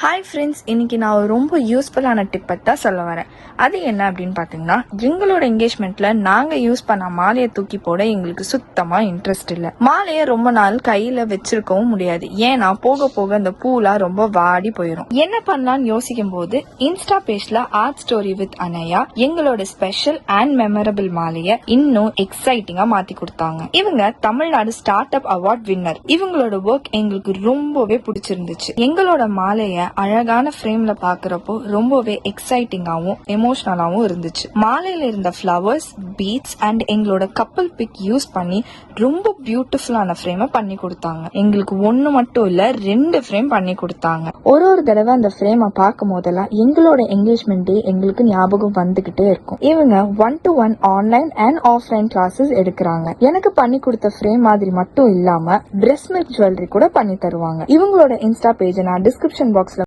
Hi friends, இன்னைக்கு நான் ஒரு ரொம்ப யூஸ்ஃபுல்லான டிப்பை தான் சொல்ல வரேன். அது என்ன அப்படின்னு பார்த்தீங்கன்னா, எங்களோட என்கேஜ்மெண்ட்ல நாங்கள் யூஸ் பண்ண மாலையை தூக்கி போட எங்களுக்கு சுத்தமாக இன்ட்ரெஸ்ட் இல்லை. மாலையை ரொம்ப நாள் கையில் வச்சிருக்கவும் முடியாது, ஏன்னா போக போக அந்த பூலாம் ரொம்ப வாடி போயிடும். என்ன பண்ணலான்னு யோசிக்கும் போது இன்ஸ்டா பேஜ்ல ஆர்ட் ஸ்டோரி வித் அனயா எங்களோட ஸ்பெஷல் அண்ட் மெமரபிள் மாலையை இன்னும் எக்ஸைட்டிங்கா மாத்தி கொடுத்தாங்க. இவங்க Tamil Nadu start up award winner. இவங்களோட ஒர்க் எங்களுக்கு ரொம்பவே பிடிச்சிருந்துச்சு. எங்களோட மாலையை அழகான ஃப்ரேம்ல பாக்குறப்போ ரொம்பவே எக்ஸைட்டிங்காவும் எமோஷனலாவும் இருந்துச்சு. மாலையில இருந்த ஃபிளவர்ஸ், பீட்ஸ் அண்ட் எங்களோட கப்பல் பிக் யூஸ் பண்ணி ரொம்ப பியூட்டிஃபுல்லான ஃப்ரேமை பண்ணி கொடுத்தாங்க. எங்களுக்கு ஒன்னு மட்டும் இல்ல, 2 ஃப்ரேம் பண்ணி கொடுத்தாங்க. ஒரு தடவை அந்த ஃப்ரேமை பார்க்கும் போதெல்லாம் எங்களோட என்கேஜ்மெண்ட் டே எங்களுக்கு ஞாபகம் வந்துகிட்டே இருக்கும். இவங்க 1-to-1 online and offline classes எடுக்கிறாங்க. எனக்கு பண்ணி கொடுத்த ஃப்ரேம் மாதிரி மட்டும் இல்லாம பிரஸ்ட் மில்க் ஜுவல்லரி கூட பண்ணி தருவாங்க. இவங்களோட இன்ஸ்டா பேஜ் நான் டிஸ்கிரிப்ஷன் பாக்ஸ்ல